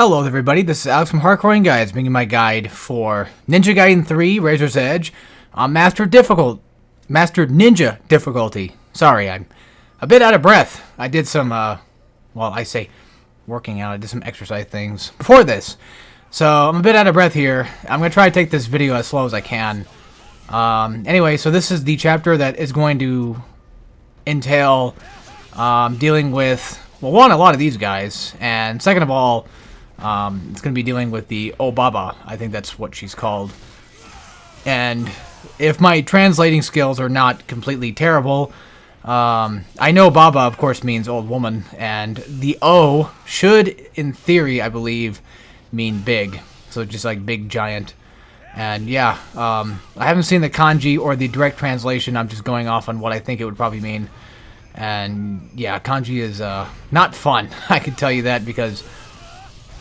Hello everybody, this is Alex from Hardcoring Guides, bringing my guide for Ninja Gaiden 3, Razor's Edge, on Master Ninja difficulty. Sorry, I'm a bit out of breath. I did some, working out, I did some exercise things before this. So, I'm a bit out of breath here. I'm going to try to take this video as slow as I can. Anyway, so this is the chapter that is going to entail dealing with, well, one, a lot of these guys, and second of all, it's going to be dealing with the Obaba. I think that's what she's called. And if my translating skills are not completely terrible, I know Baba, of course, means old woman, and the O should, in theory, I believe, mean big. So just like big giant. And yeah, I haven't seen the kanji or the direct translation. I'm just going off on what I think it would probably mean. And yeah, kanji is not fun. I can tell you that, because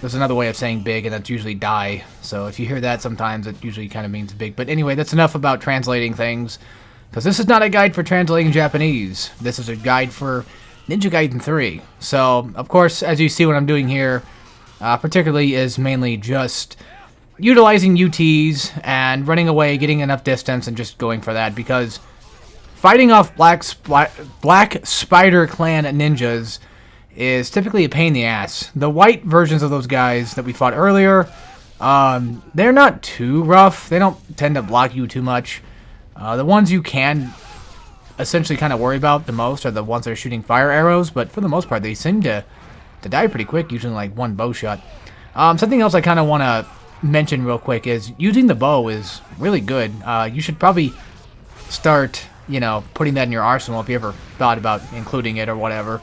there's another way of saying big, and that's usually die. So if you hear that sometimes, it usually kind of means big. But anyway, that's enough about translating things, because this is not a guide for translating Japanese. This is a guide for Ninja Gaiden 3. So, of course, as you see what I'm doing here, particularly is mainly just utilizing UTs and running away, getting enough distance, and just going for that. Because fighting off Black Spider Clan ninjas is typically a pain in the ass. The white versions of those guys that we fought earlier, they're not too rough. They don't tend to block you too much. The ones you can essentially kind of worry about the most are the ones that are shooting fire arrows, but for the most part, they seem to die pretty quick, using like one bow shot. Something else I kind of want to mention real quick is using the bow is really good. You should probably start, putting that in your arsenal if you ever thought about including it or whatever.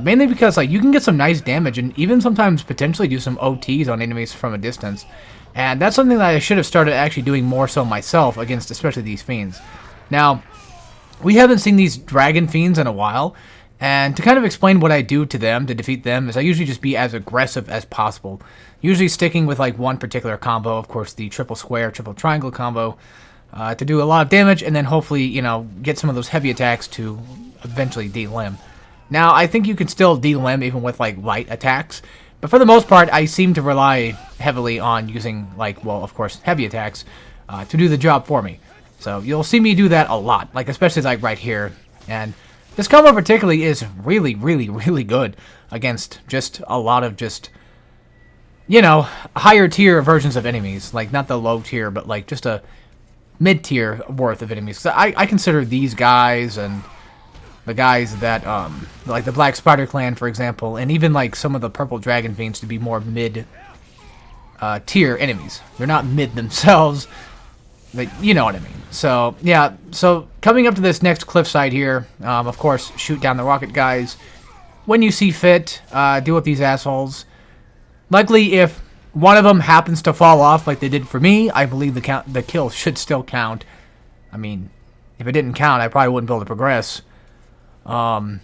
Mainly because you can get some nice damage and even sometimes potentially do some OTs on enemies from a distance. And that's something that I should have started actually doing more so myself against especially these fiends. Now, we haven't seen these dragon fiends in a while, and to kind of explain what I do to them to defeat them is I usually just be as aggressive as possible. Usually sticking with one particular combo, of course the triple square, triple triangle combo, to do a lot of damage, and then hopefully, get some of those heavy attacks to eventually de-limb. Now, I think you can still de-limb even with, light attacks. But for the most part, I seem to rely heavily on using, of course, heavy attacks to do the job for me. So, you'll see me do that a lot, especially, right here. And this combo particularly is really, really, really good against just a lot of higher tier versions of enemies. Not the low tier, but, just a mid-tier worth of enemies. So I consider these guys and the guys that, like the Black Spider Clan, for example, and even some of the Purple Dragon Fiends to be more mid-tier enemies. They're not mid themselves, but you know what I mean. So, yeah, so coming up to this next cliffside here, of course, shoot down the rocket guys. When you see fit, deal with these assholes. Likely, if one of them happens to fall off like they did for me, I believe the kill should still count. I mean, if it didn't count, I probably wouldn't be able to progress. Even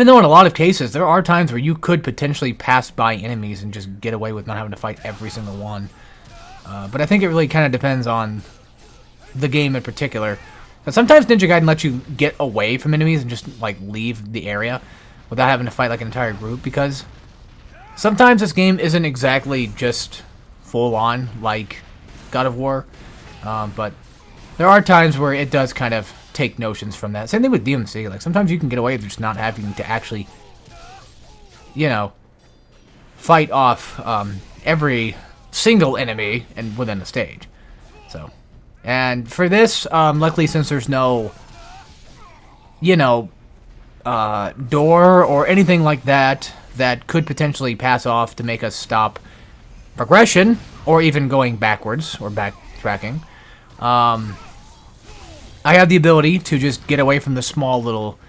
though in a lot of cases, there are times where you could potentially pass by enemies and just get away with not having to fight every single one. But I think it really kind of depends on the game in particular. But sometimes Ninja Gaiden lets you get away from enemies and just, leave the area without having to fight, an entire group, because sometimes this game isn't exactly just full-on, like God of War, but there are times where it does kind of take notions from that. Same thing with DMC. Sometimes you can get away with just not having to actually, fight off every single enemy and within a stage. So, and for this, luckily since there's no, door or anything like that that could potentially pass off to make us stop progression or even going backwards or backtracking, I have the ability to just get away from the small little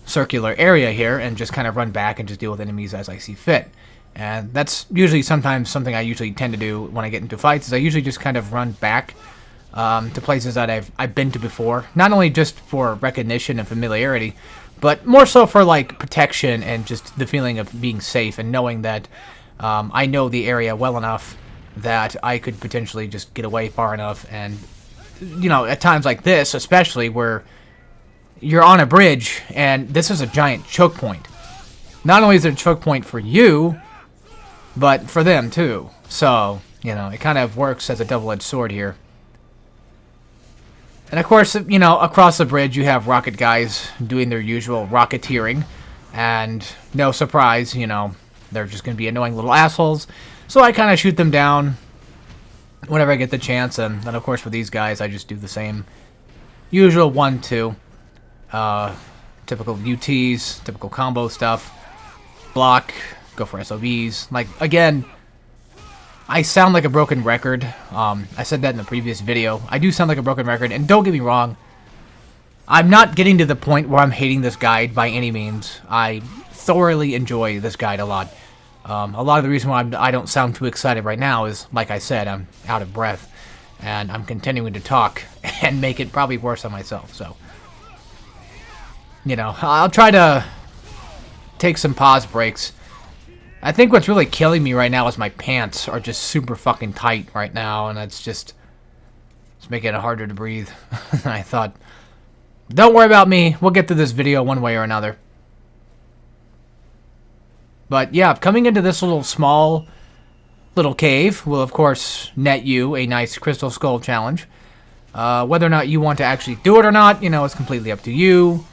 circular area here and just kind of run back and just deal with enemies as I see fit. And that's usually sometimes something I usually tend to do when I get into fights, is I usually just kind of run back to places that I've been to before. Not only just for recognition and familiarity, but more so for protection and just the feeling of being safe and knowing that I know the area well enough that I could potentially just get away far enough. And at times like this, especially where you're on a bridge and this is a giant choke point. Not only is it a choke point for you, but for them too. So, you know, it kind of works as a double-edged sword here. And of course, you know, across the bridge you have rocket guys doing their usual rocketeering. And no surprise, you know, they're just going to be annoying little assholes. So I kind of shoot them down whenever I get the chance. And then, of course, for these guys, I just do the same usual 1-2. Typical UTs, typical combo stuff. Block, go for SOBs. Like, again, I sound like a broken record. I said that in the previous video. I do sound like a broken record, and don't get me wrong. I'm not getting to the point where I'm hating this guide by any means. I thoroughly enjoy this guide a lot. A lot of the reason why I don't sound too excited right now is, like I said, I'm out of breath. And I'm continuing to talk and make it probably worse on myself, so. You know, I'll try to take some pause breaks. I think what's really killing me right now is my pants are just super fucking tight right now, and it's making it harder to breathe. I thought, don't worry about me, we'll get through this video one way or another. But yeah, coming into this small little cave will of course net you a nice Crystal Skull challenge. Whether or not you want to actually do it or not, you know, it's completely up to you.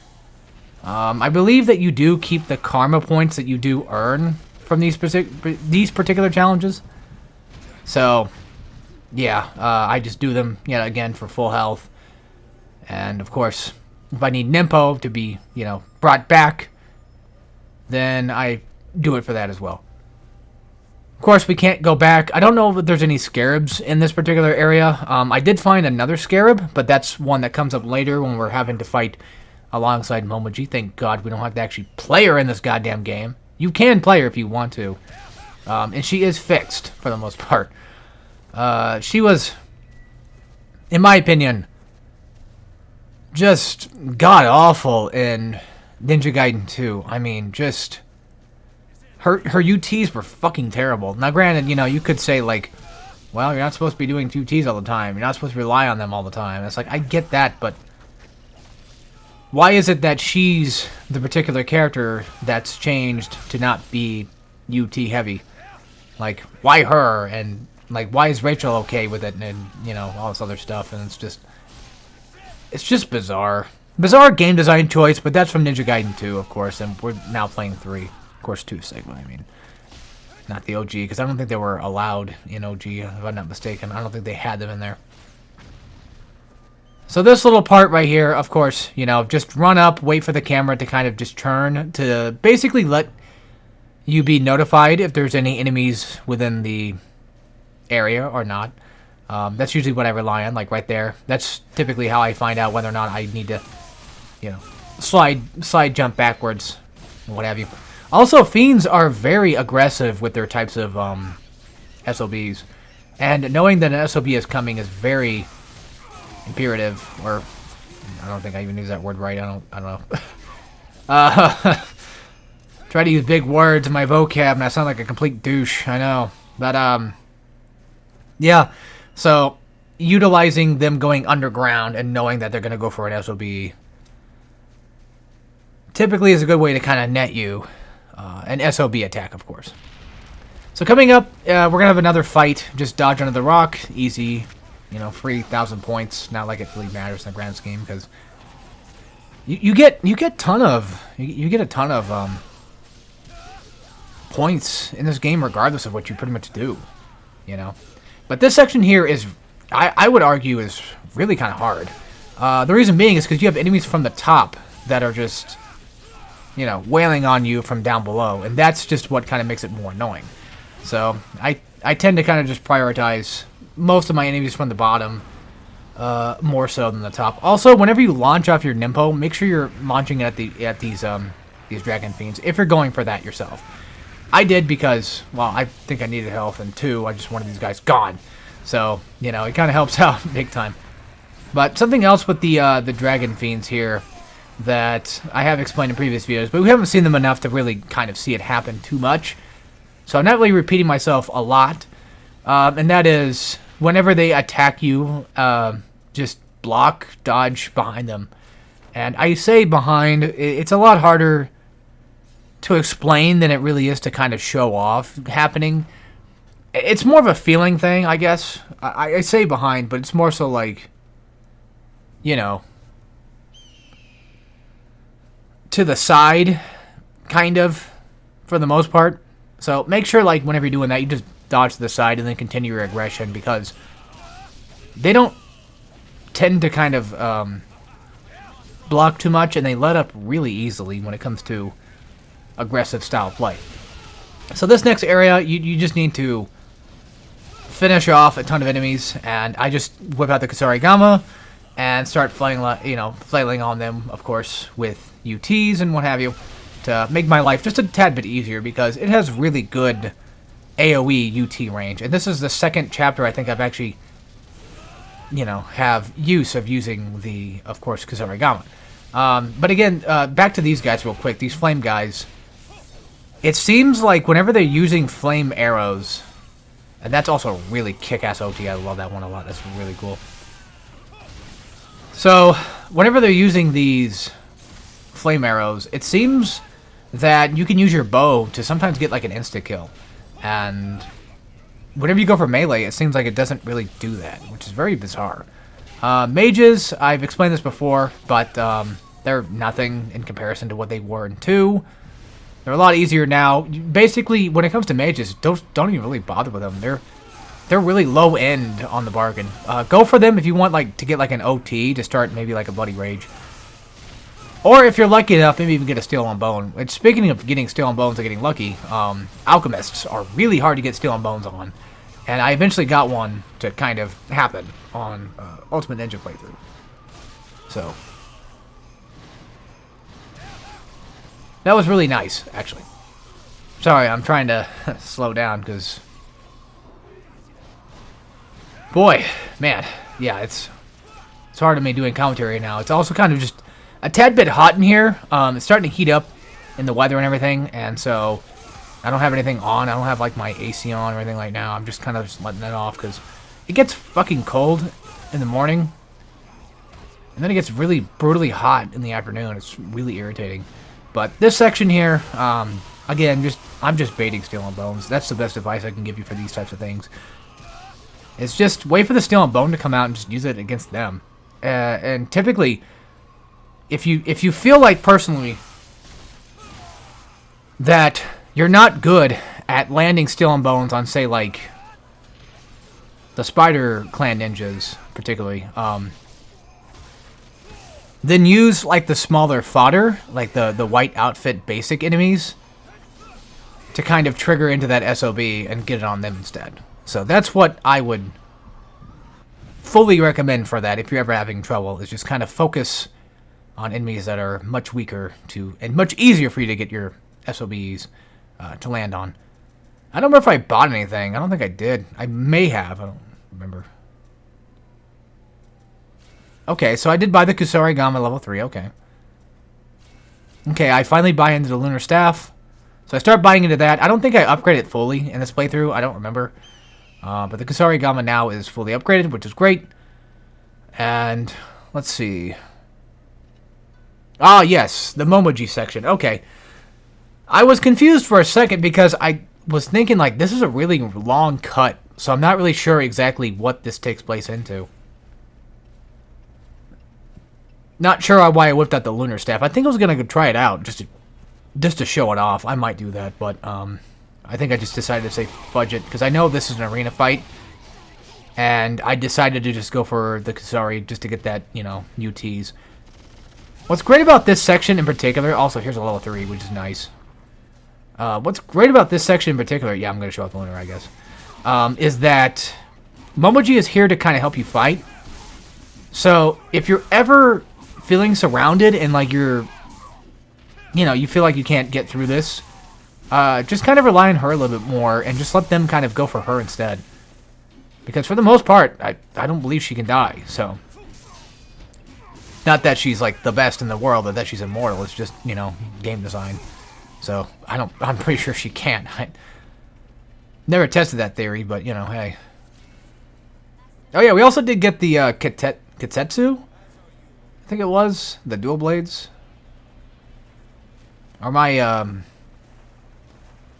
I believe that you do keep the karma points that you do earn from these particular challenges. So, yeah, I just do them yet again for full health. And of course, if I need Nimpo to be, you know, brought back, then I do it for that as well. Of course, we can't go back. I don't know if there's any scarabs in this particular area. I did find another scarab, but that's one that comes up later when we're having to fight alongside Momoji. Thank God we don't have to actually play her in this goddamn game. You can play her if you want to. And she is fixed, for the most part. She was, in my opinion, just god-awful in Ninja Gaiden 2. I mean, just... Her UTs were fucking terrible. Now, granted, you know, you could say, like, well, you're not supposed to be doing UTs all the time. You're not supposed to rely on them all the time. It's like, I get that, but... Why is it that she's the particular character that's changed to not be UT heavy? Like, why her? And, like, why is Rachel okay with it? And, you know, all this other stuff. And it's just bizarre. Bizarre game design choice, but that's from Ninja Gaiden 2, of course. And we're now playing 3. Of course, 2 Sigma, I mean. Not the OG, because I don't think they were allowed in OG, if I'm not mistaken. I don't think they had them in there. So this little part right here, of course, you know, just run up, wait for the camera to kind of just turn to basically let you be notified if there's any enemies within the area or not. That's usually what I rely on, like right there. That's typically how I find out whether or not I need to, you know, slide jump backwards, what have you. Also, Fiends are very aggressive with their types of SOBs. And knowing that an SOB is coming is very imperative, or I don't think I even use that word right. I don't know. Try to use big words in my vocab and I sound like a complete douche, I know. But yeah. So utilizing them going underground and knowing that they're gonna go for an SOB typically is a good way to kind of net you an SOB attack, of course. So coming up, we're gonna have another fight. Just dodge under the rock, easy. You know, free 1,000 points. Not like it really matters in the grand scheme, because you get a ton of points in this game, regardless of what you pretty much do. You know, but this section here is, I would argue, is really kind of hard. The reason being is because you have enemies from the top that are just, you know, wailing on you from down below, and that's just what kind of makes it more annoying. So I tend to kind of just prioritize most of my enemies from the bottom, more so than the top. Also, whenever you launch off your Nimpo, make sure you're launching at these Dragon Fiends, if you're going for that yourself. I did because, well, I think I needed health, and 2, I just wanted these guys gone. So, you know, it kind of helps out big time. But something else with the Dragon Fiends here that I have explained in previous videos, but we haven't seen them enough to really kind of see it happen too much. So I'm not really repeating myself a lot. And that is, whenever they attack you, just block, dodge behind them. And I say behind, it's a lot harder to explain than it really is to kind of show off happening. It's more of a feeling thing, I guess. I say behind, but it's more so like, you know, to the side, kind of, for the most part. So make sure, like, whenever you're doing that, you just dodge to the side and then continue your aggression, because they don't tend to kind of block too much, and they let up really easily when it comes to aggressive style play. So this next area, you just need to finish off a ton of enemies, and I just whip out the Kusarigama and start flailing on them, of course, with UTs and what have you, to make my life just a tad bit easier, because it has really good AoE UT range. And this is the second chapter I think I've actually, have use of using the, of course, Kusarigama. But again, back to these guys real quick, these flame guys. It seems like whenever they're using flame arrows, and that's also a really kick-ass OT, I love that one a lot, that's really cool. So, whenever they're using these flame arrows, it seems that you can use your bow to sometimes get like an insta-kill. And whenever you go for melee, it seems like it doesn't really do that, which is very bizarre. Mages, I've explained this before, but they're nothing in comparison to what they were in 2. They're a lot easier now. Basically, when it comes to mages, don't even really bother with them. They're really low end on the bargain. Go for them if you want to get like an OT to start maybe like a Bloody Rage. Or if you're lucky enough, maybe even get a Steel on Bone. And speaking of getting Steel on Bones and getting lucky, alchemists are really hard to get Steel on Bones on. And I eventually got one to kind of happen on Ultimate Ninja playthrough. So that was really nice, actually. Sorry, I'm trying to slow down because, boy, man, yeah, it's hard to me doing commentary now. It's also kind of just a tad bit hot in here. It's starting to heat up in the weather and everything, and so I don't have anything on. I don't have like my AC on or anything right now. I'm just kind of just letting it off because it gets fucking cold in the morning, and then it gets really brutally hot in the afternoon. It's really irritating. But this section here, again, I'm just baiting Steel on Bones. That's the best advice I can give you for these types of things. It's just wait for the Steel on Bone to come out and just use it against them. And typically, if you feel like personally that you're not good at landing Steel on Bones on, say, like the Spider Clan ninjas, particularly, then use like the smaller fodder, like the white outfit basic enemies, to kind of trigger into that SOB and get it on them instead. So that's what I would fully recommend for that if you're ever having trouble, is just kind of focus on enemies that are much weaker and much easier for you to get your SOBs to land on. I don't remember if I bought anything. I don't think I did. I may have. I don't remember. Okay, so I did buy the Kusarigama level 3. Okay. Okay, I finally buy into the Lunar Staff. So I start buying into that. I don't think I upgraded it fully in this playthrough. I don't remember. But the Kusarigama now is fully upgraded, which is great. And let's see. Ah, yes, the Momoji section. Okay. I was confused for a second because I was thinking, like, this is a really long cut. So I'm not really sure exactly what this takes place into. Not sure why I whipped out the Lunar Staff. I think I was going to go try it out just to show it off. I might do that, but I think I just decided to say fudge it, because I know this is an arena fight, and I decided to just go for the Kusari just to get that, UTs. What's great about this section in particular, also here's a level 3, which is nice. What's great about this section in particular, yeah, I'm going to show off the Lunar, I guess, is that Momoji is here to kind of help you fight. So if you're ever feeling surrounded and like you feel like you can't get through this, just kind of rely on her a little bit more and just let them kind of go for her instead. Because for the most part, I don't believe she can die, so. Not that she's like the best in the world or that she's immortal, it's just, game design. So, I'm pretty sure she can't. I never tested that theory, but, hey. Oh yeah, we also did get the Kitetsu, I think it was, the dual blades. Or my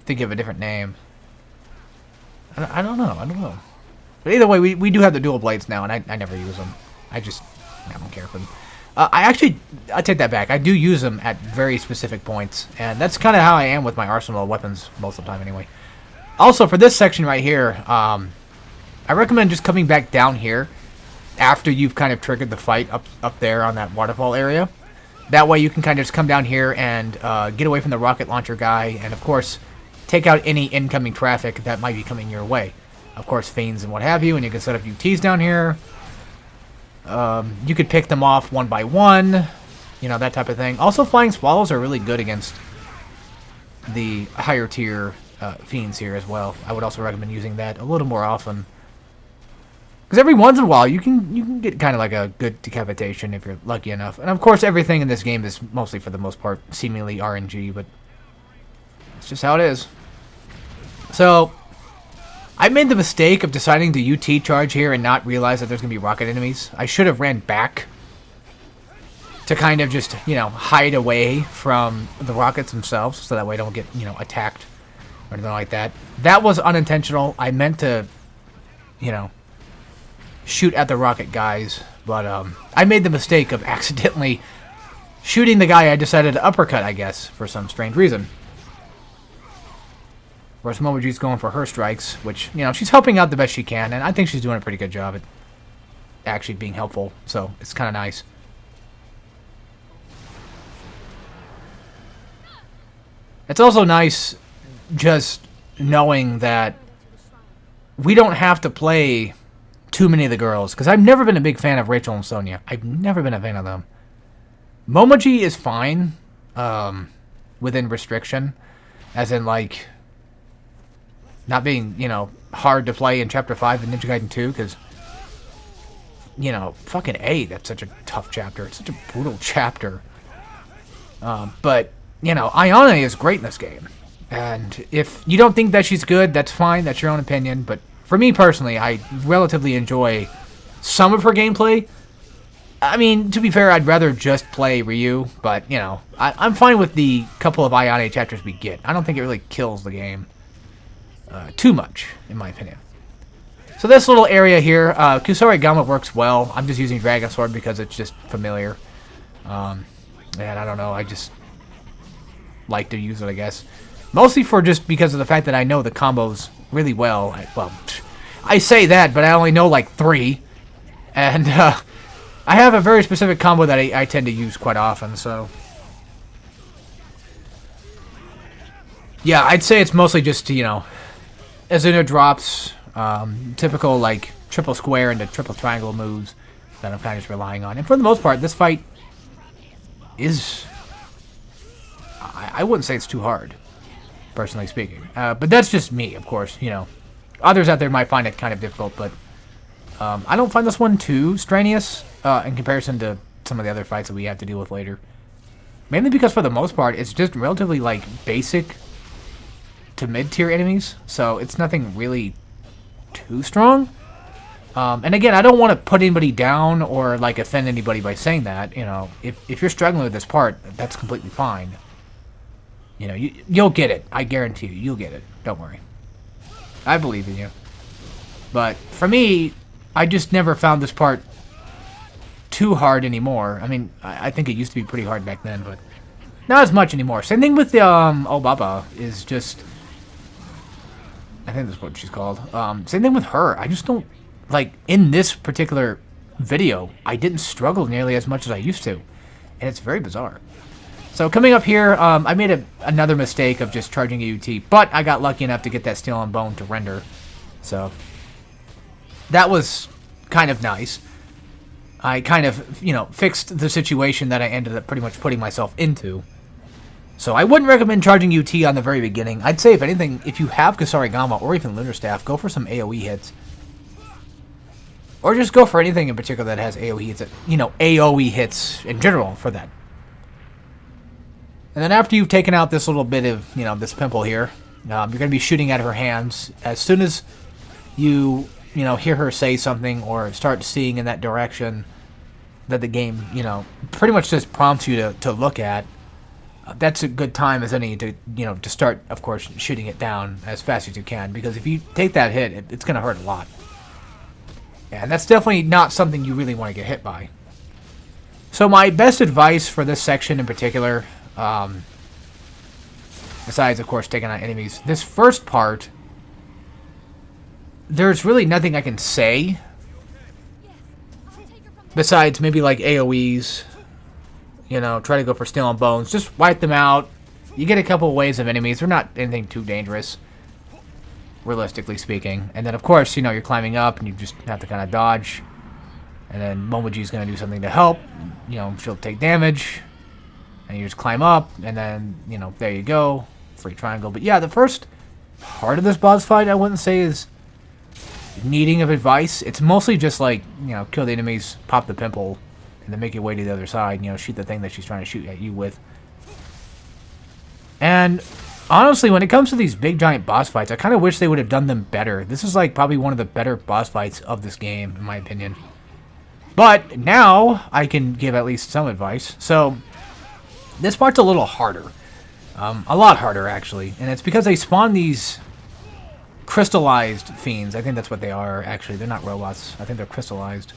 think of a different name. I don't know. But either way, we do have the dual blades now, and I never use them. I don't care for them. I take that back. I do use them at very specific points, and that's kind of how I am with my arsenal of weapons most of the time anyway. Also, for this section right here, I recommend just coming back down here after you've kind of triggered the fight up there on that waterfall area. That way you can kind of just come down here and get away from the rocket launcher guy, and of course, take out any incoming traffic that might be coming your way. Of course, fiends and what have you, and you can set up UTs down here. You could pick them off one by one, you know, that type of thing. Also, flying swallows are really good against the higher tier fiends here as well. I would also recommend using that a little more often. Because every once in a while, you can get kind of like a good decapitation if you're lucky enough. And of course, everything in this game is mostly, for the most part, seemingly RNG, but it's just how it is. So, I made the mistake of deciding to UT charge here and not realize that there's going to be rocket enemies. I should have ran back to kind of just, you know, hide away from the rockets themselves, so that way I don't get, you know, attacked or anything like that. That was unintentional. I meant to, you know, shoot at the rocket guys, but I made the mistake of accidentally shooting the guy I decided to uppercut, I guess, for some strange reason. Of course, Momoji's going for her strikes, which, you know, she's helping out the best she can, and I think she's doing a pretty good job at actually being helpful, so it's kind of nice. It's also nice just knowing that we don't have to play too many of the girls, because I've never been a big fan of Rachel and Sonya. I've never been a fan of them. Momoji is fine within restriction, as in, like, not being, you know, hard to play in Chapter 5 in Ninja Gaiden 2, because, you know, fucking A, that's such a tough chapter. It's such a brutal chapter. But, you know, Ayane is great in this game. And if you don't think that she's good, that's fine. That's your own opinion. But for me personally, I relatively enjoy some of her gameplay. I mean, to be fair, I'd rather just play Ryu. But, you know, I'm fine with the couple of Ayane chapters we get. I don't think it really kills the game too much, in my opinion. So this little area here, Kusari Gama works well. I'm just using Dragon Sword because it's just familiar. And I don't know, I just like to use it, I guess. Mostly for just because of the fact that I know the combos really well. Well, I say that, but I only know like 3. And I have a very specific combo that I tend to use quite often, so... Yeah, I'd say it's mostly just, you know, Azuna drops, typical, like, triple square into triple triangle moves that I'm kind of just relying on. And for the most part, this fight is... I wouldn't say it's too hard, personally speaking. But that's just me, of course, you know. Others out there might find it kind of difficult, but I don't find this one too strenuous in comparison to some of the other fights that we have to deal with later. Mainly because, for the most part, it's just relatively, like, basic to mid-tier enemies, so it's nothing really too strong. And again, I don't want to put anybody down or, like, offend anybody by saying that. You know, if you're struggling with this part, that's completely fine. You know, you'll get it. I guarantee you, you'll get it. Don't worry. I believe in you. But for me, I just never found this part too hard anymore. I mean, I think it used to be pretty hard back then, but not as much anymore. Same thing with the Obaba is just... I think that's what she's called. Same thing with her. I just don't... Like, in this particular video, I didn't struggle nearly as much as I used to. And it's very bizarre. So coming up here, I made another mistake of just charging a UT, but I got lucky enough to get that Steel on Bone to render. So that was kind of nice. I kind of, you know, fixed the situation that I ended up pretty much putting myself into. So I wouldn't recommend charging UT on the very beginning. I'd say, if anything, if you have Kusarigama or even Lunar Staff, go for some AoE hits. Or just go for anything in particular that has AoE hits, you know, AoE hits in general for that. And then after you've taken out this little bit of, you know, this pimple here, you're going to be shooting at her hands. As soon as you know, hear her say something or start seeing in that direction that the game, you know, pretty much just prompts you to look at, that's a good time as any to, to start, of course, shooting it down as fast as you can, because if you take that hit, it's going to hurt a lot. And that's definitely not something you really want to get hit by. So my best advice for this section in particular, besides, of course, taking out enemies, this first part, there's really nothing I can say besides maybe like AoEs. Try to go for Steel on Bones. Just wipe them out. You get a couple of waves of enemies. They're not anything too dangerous, realistically speaking. And then, of course, you're climbing up, and you just have to kind of dodge. And then Momoji's going to do something to help. She'll take damage. And you just climb up, and then, there you go. Free triangle. But yeah, the first part of this boss fight, I wouldn't say is needing of advice. It's mostly just like, kill the enemies, pop the pimple, and then make your way to the other side, shoot the thing that she's trying to shoot at you with. And honestly, when it comes to these big giant boss fights, I kind of wish they would have done them better. This is like probably one of the better boss fights of this game, in my opinion. But now I can give at least some advice. So this part's a little harder. A lot harder, actually. And it's because they spawn these crystallized fiends. I think that's what they are, actually. They're not robots. I think they're crystallized.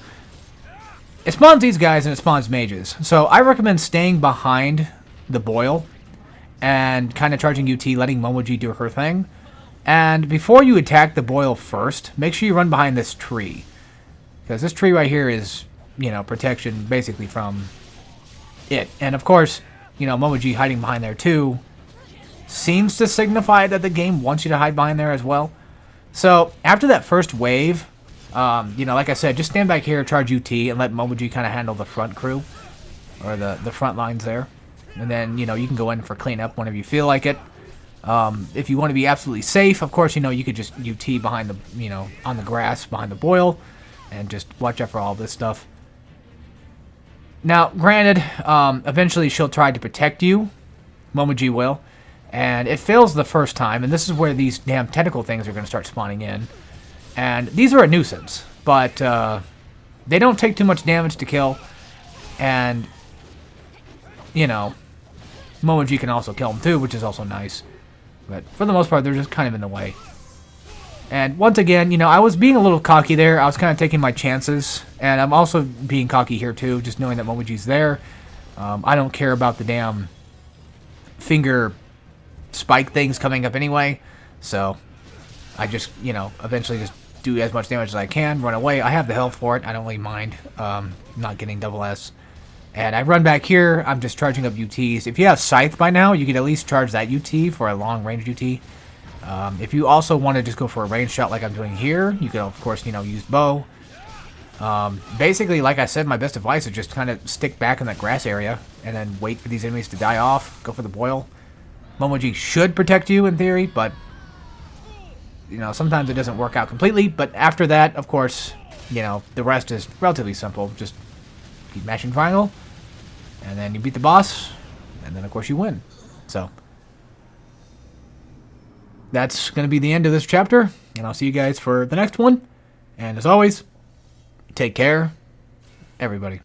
It spawns these guys and it spawns mages. So I recommend staying behind the boil and kind of charging UT, letting Momoji do her thing. And before you attack the boil first, make sure you run behind this tree. Because this tree right here is, protection basically from it. And of course, Momoji hiding behind there too seems to signify that the game wants you to hide behind there as well. So after that first wave, like I said, just stand back here, charge UT, and let Momoji kind of handle the front crew, or the front lines there. And then, you can go in for cleanup whenever you feel like it. If you want to be absolutely safe, of course, you could just UT behind the, on the grass behind the boil, and just watch out for all this stuff. Now, granted, eventually she'll try to protect you. Momoji will. And it fails the first time, and this is where these damn tentacle things are going to start spawning in. And these are a nuisance, but they don't take too much damage to kill. And, Momoji can also kill them too, which is also nice. But for the most part, they're just kind of in the way. And once again, I was being a little cocky there. I was kind of taking my chances. And I'm also being cocky here too, just knowing that Momoji's there. I don't care about the damn finger spike things coming up anyway. So I just, eventually just do as much damage as I can, run away. I have the health for it. I don't really mind not getting double S. And I run back here. I'm just charging up UTs. If you have Scythe by now, you can at least charge that UT for a long range UT. If you also want to just go for a range shot like I'm doing here, you can, of course, use bow. Basically, like I said, my best advice is just kind of stick back in that grass area and then wait for these enemies to die off. Go for the boil. Momoji should protect you in theory, but sometimes it doesn't work out completely. But after that, of course, the rest is relatively simple. Just keep mashing triangle, and then you beat the boss, and then of course you win. So that's going to be the end of this chapter, and I'll see you guys for the next one. And as always, take care, everybody.